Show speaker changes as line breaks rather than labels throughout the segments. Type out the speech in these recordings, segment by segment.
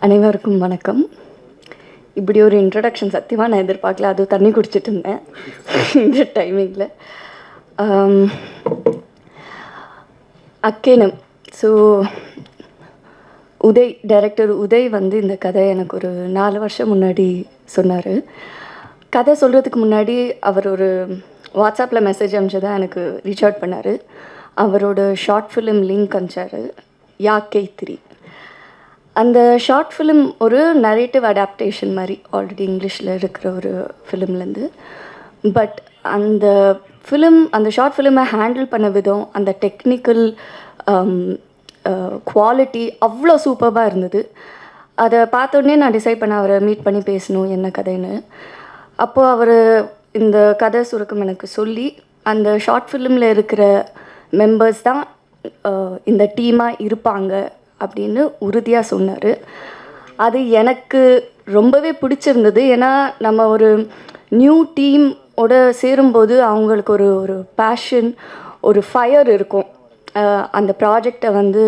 அனைவருக்கும் வணக்கம். இப்படி ஒரு இன்ட்ரடக்ஷன் சத்தியமாக நான் எதிர்பார்க்கல. அதுவும் தண்ணி குடிச்சிட்டு இருந்தேன் இந்த டைமிங்கில். அக்கேனம். ஸோ டைரக்டர் உதய் வந்து இந்த கதை எனக்கு ஒரு 4 வருஷம் முன்னாடி சொன்னார். கதை சொல்கிறதுக்கு முன்னாடி அவர் ஒரு வாட்ஸ்அப்பில் மெசேஜ் அனுப்பிச்சதான் எனக்கு ரீச் அவுட் பண்ணார். அவரோட ஷார்ட் ஃபிலிம் லிங்க் அனுப்பிச்சார், யாக்கை 3. அந்த ஷார்ட் ஃபிலிம் ஒரு நரேட்டிவ் அடாப்டேஷன் மாதிரி ஆல்ரெடி இங்கிலீஷில் இருக்கிற ஒரு ஃபிலிம்லேருந்து. பட் அந்த ஷார்ட் ஃபிலிமை ஹேண்டில் பண்ண விதம், அந்த டெக்னிக்கல் குவாலிட்டி அவ்வளோ சூப்பராக இருந்தது. அதை பார்த்தோன்னே நான் டிசைட் பண்ண அவரை மீட் பண்ணி பேசணும் என்ன கதைன்னு. அப்போது அவர் இந்த கதை சுருக்கம் எனக்கு சொல்லி, அந்த ஷார்ட் ஃபிலிமில் இருக்கிற மெம்பர்ஸ் தான் இந்த டீமாக இருப்பாங்க அப்படின்னு உறுதியாக சொன்னார். அது எனக்கு ரொம்பவே பிடிச்சிருந்தது. ஏன்னா நம்ம ஒரு நியூ டீமோட சேரும்போது அவங்களுக்கு ஒரு பேஷன், ஒரு ஃபயர் இருக்கும். அந்த ப்ராஜெக்டை வந்து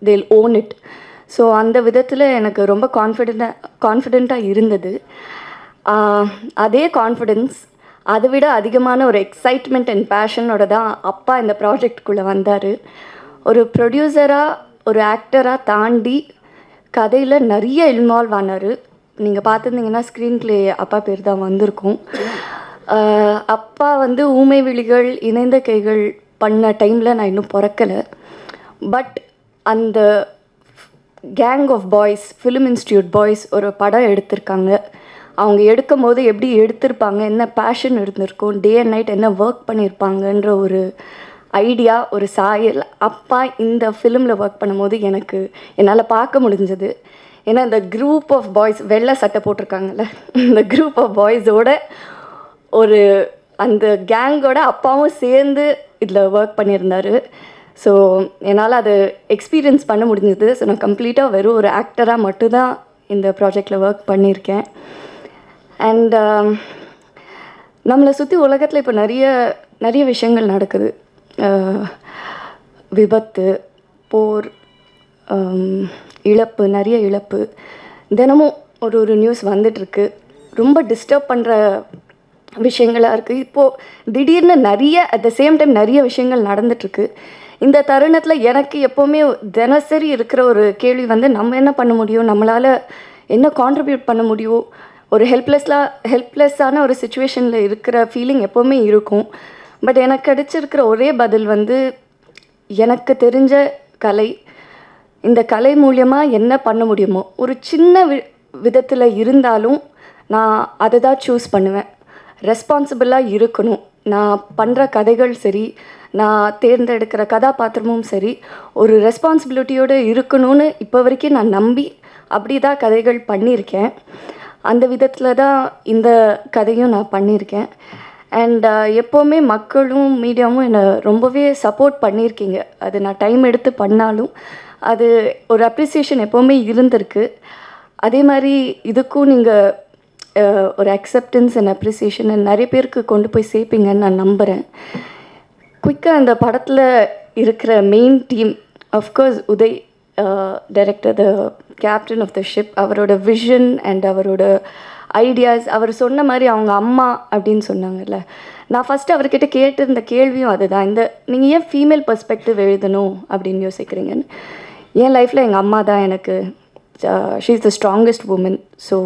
தேல் ஓன் இட். ஸோ அந்த விதத்தில் எனக்கு ரொம்ப கான்ஃபிடெண்ட்டாக இருந்தது. அதே கான்ஃபிடென்ஸ், அதை விட அதிகமான ஒரு எக்ஸைட்மெண்ட் அண்ட் பேஷனோட தான் அப்பா இந்த ப்ராஜெக்டுக்குள்ளே வந்தார். ஒரு ப்ரொடியூசராக, ஒரு ஆக்டராக தாண்டி கதையில் நிறைய இன்வால்வ் ஆனார். நீங்கள் பார்த்துருந்தீங்கன்னா ஸ்க்ரீன் ப்ளே அப்பா பேர் தான் வந்திருக்கும். அப்பா வந்து ஊமை விழிகள், இணைந்த கைகள் பண்ண டைமில் நான் இன்னும் பிறக்கலை. பட் அந்த gang of boys, film institute boys ஒரு படம் எடுத்திருக்காங்க. அவங்க எடுக்கும் போது எப்படி எடுத்திருப்பாங்க, என்ன பேஷன் இருந்திருக்கும், டே அண்ட் நைட் என்ன ஒர்க் பண்ணியிருப்பாங்கன்ற ஒரு ஐடியா, ஒரு சாயல் அப்பா இந்த ஃபிலிமில் ஒர்க் பண்ணும்போது என்னால் பார்க்க முடிஞ்சது. ஏன்னா இந்த குரூப் ஆஃப் பாய்ஸ், வெள்ளை சட்டை போட்டிருக்காங்கல்ல, இந்த குரூப் ஆஃப் பாய்ஸோட ஒரு அந்த கேங்கோட அப்பாவும் சேர்ந்து இதில் ஒர்க் பண்ணியிருந்தார். ஸோ என்னால் அது எக்ஸ்பீரியன்ஸ் பண்ண முடிஞ்சது. ஸோ நான் கம்ப்ளீட்டாக வெறும் ஒரு ஆக்டராக மட்டும்தான் இந்த ப்ராஜெக்டில் ஒர்க் பண்ணியிருக்கேன். அண்ட் நம்மளை சுற்றி உலகத்தில் இப்போ நிறைய விஷயங்கள் நடக்குது. விபத்து, போர், இழப்பு, நிறைய இழப்பு. தினமும் ஒரு நியூஸ் வந்துட்டுருக்கு. ரொம்ப டிஸ்டர்ப் பண்ணுற விஷயங்களாக இருக்குது. இப்போது திடீர்னு அட் த சேம் டைம் நிறைய விஷயங்கள் நடந்துகிட்ருக்கு. இந்த தருணத்தில் எனக்கு எப்போவுமே தினசரி இருக்கிற ஒரு கேள்வி வந்து, நம்ம என்ன பண்ண முடியும், நம்மளால் என்ன கான்ட்ரிபியூட் பண்ண முடியும். ஒரு ஹெல்ப்லெஸ்ஸான ஒரு சுச்சுவேஷனில் இருக்கிற ஃபீலிங் எப்போவுமே இருக்கும். பட் எனக்கு கிடைச்சிருக்கிற ஒரே பதில் வந்து, எனக்கு தெரிஞ்ச கலை, இந்த கலை மூலியமாக என்ன பண்ண முடியுமோ ஒரு சின்ன விதத்தில் இருந்தாலும் நான் அதை தான் சூஸ் பண்ணுவேன். ரெஸ்பான்சிபிளாக இருக்கணும். நான் பண்ணுற கதைகள் சரி, நான் தேர்ந்தெடுக்கிற கதாபாத்திரமும் சரி, ஒரு ரெஸ்பான்சிபிலிட்டியோடு இருக்கணும்னு இப்போ வரைக்கும் நான் நம்பி அப்படி தான் கதைகள் பண்ணியிருக்கேன். அந்த விதத்தில் தான் இந்த கதையும் நான் பண்ணியிருக்கேன். அண்ட் எப்போவுமே மக்களும் மீடியாவும் என்னை ரொம்பவே சப்போர்ட் பண்ணியிருக்கீங்க. அது நான் டைம் எடுத்து பண்ணாலும் அது ஒரு அப்ரிசியேஷன் எப்போவுமே இருந்திருக்கு. அதே மாதிரி இதுக்கும் நீங்கள் ஒரு அக்செப்டன்ஸ் அண்ட் அப்ரிசியேஷன் நிறைய பேருக்கு கொண்டு போய் சேர்ப்பீங்கன்னு நான் நம்புகிறேன். குயிக்காக அந்த படத்தில் இருக்கிற main team, of course Uday director, the captain of the ship, அவரோட விஷன் அண்ட் அவரோட ஐடியாஸ். அவர் சொன்ன மாதிரி அவங்க அம்மா அப்படின்னு சொன்னாங்கல்ல, நான் ஃபஸ்ட்டு அவர்கிட்ட கேட்டிருந்த கேள்வியும் அதுதான். நீங்கள் ஏன் ஃபீமேல் பெர்ஸ்பெக்டிவ் எழுதணும் அப்படின்னு யோசிக்கிறீங்கன்னு. என் லைஃப்பில் எங்கள் அம்மா தான் எனக்கு, she is the strongest woman. So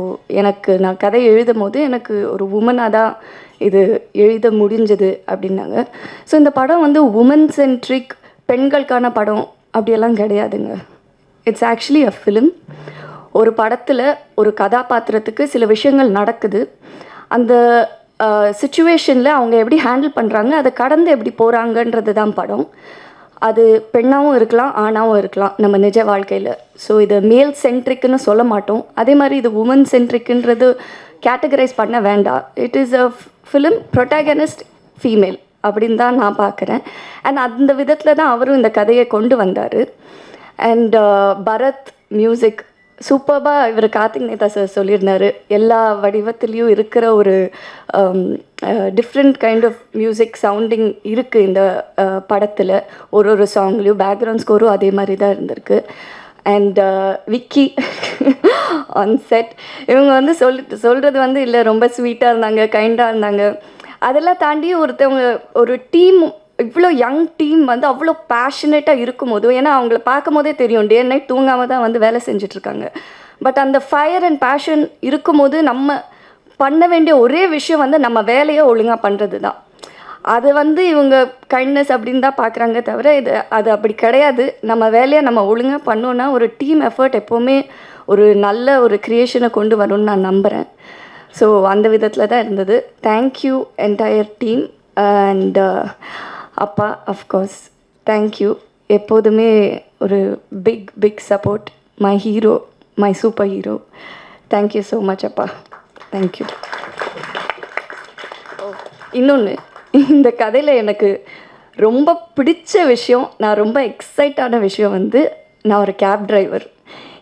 நான் கதை எழுதும் போது எனக்கு ஒரு உமனாக தான் இது எழுத முடிஞ்சது அப்படின்னாங்க. ஸோ இந்த படம் வந்து உமன் சென்ட்ரிக், பெண்களுக்கான படம் அப்படியெல்லாம் கிடையாதுங்க. It's actually a film. ஒரு படத்தில் ஒரு கதாபாத்திரத்துக்கு சில விஷயங்கள் நடக்குது. அந்த சிச்சுவேஷனில் அவங்க எப்படி ஹேண்டில் பண்ணுறாங்க, அதை கடந்து எப்படி போகிறாங்கன்றது தான் படம். அது பெண்ணாகவும் இருக்கலாம், ஆணாகவும் இருக்கலாம் நம்ம நிஜ வாழ்க்கையில். ஸோ இது மேல் சென்ட்ரிக்குன்னு சொல்ல மாட்டோம். அதே மாதிரி இது உமன் சென்ட்ரிக்குன்றது கேட்டகரைஸ் பண்ண வேண்டாம். It is a film, protagonist female அப்படின்னு தான் நான் பார்க்குறேன். அண்ட் அந்த விதத்தில் தான் அவரும் இந்த கதையை கொண்டு வந்தார். அண்ட் பரத் மியூசிக் சூப்பர்பாக இவர் கார்த்திக் நேதா சார் சொல்லியிருந்தார். எல்லா வடிவத்துலேயும் இருக்கிற ஒரு different kind of music sounding இருக்குது இந்த படத்தில். ஒரு சாங்லேயும் பேக்ரவுண்ட் ஸ்கோரும் அதே மாதிரி தான் இருந்திருக்கு. And Vicky on set. இவங்க வந்து சொல்கிறது வந்து இல்லை ரொம்ப ஸ்வீட்டாக இருந்தாங்க, கைண்டாக இருந்தாங்க. அதெல்லாம் தாண்டி ஒருத்தவங்க ஒரு டீம், இவ்வளோ யங் டீம் வந்து அவ்வளோ பேஷனேட்டாக இருக்கும்போது, ஏன்னா அவங்கள பார்க்கும் போதே தெரியும் டே அண்ட் நைட் தூங்காமல் தான் வந்து வேலை செஞ்சிட்ருக்காங்க. பட் அந்த ஃபயர் அண்ட் பேஷன் இருக்கும்போது நம்ம பண்ண வேண்டிய ஒரே விஷயம் வந்து நம்ம வேலையை ஒழுங்காக பண்ணுறது தான். அது வந்து இவங்க கைண்ட்னஸ் அப்படின்னு தான் பார்க்குறாங்க தவிர அது அப்படி கிடையாது. நம்ம வேலையை நம்ம ஒழுங்காக பண்ணோன்னா ஒரு டீம் எஃபர்ட் எப்போவுமே ஒரு நல்ல ஒரு க்ரியேஷனை கொண்டு வரும்னு நான் நம்புகிறேன். ஸோ அந்த விதத்தில் தான் இருந்தது. தேங்க்யூ என்டையர் டீம் அண்ட் அப்பா அஃப்கோர்ஸ் தேங்க்யூ. எப்போதுமே ஒரு big support. My hero, my super hero. Thank you so much அப்பா. தேங்க்யூ. இன்னொன்று, இந்த கதையில் எனக்கு ரொம்ப பிடிச்ச விஷயம், நான் ரொம்ப எக்ஸைட்டான விஷயம் வந்து நான் ஒரு கேப் டிரைவர்.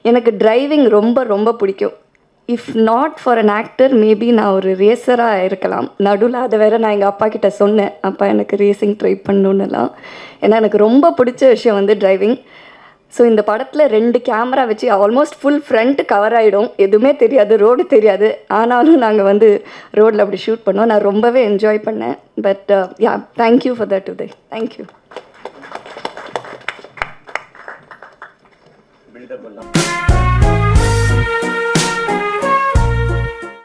எனக்கு டிரைவிங் ரொம்ப ரொம்ப பிடிக்கும். If not for an actor maybe நான் ஒரு ரேசராக இருக்கலாம். நடுவில் அதை வேறு நான் எங்கள் அப்பா கிட்ட சொன்னேன், அப்பா எனக்கு ரேசிங் ட்ரை பண்ணணுன்னுலாம். ஏன்னா எனக்கு ரொம்ப பிடிச்ச விஷயம் வந்து டிரைவிங். ஸோ இந்த படத்தில் 2 கேமரா வச்சு ஆல்மோஸ்ட் ஃபுல் ஃப்ரண்ட் கவர் ஆகிடும், எதுவுமே தெரியாது, ரோடு தெரியாது. ஆனாலும் நாங்கள் வந்து ரோட்டில் அப்படி ஷூட் பண்ணோம். நான் ரொம்பவே என்ஜாய் பண்ணேன். But yeah, thank you for that today. Thank you.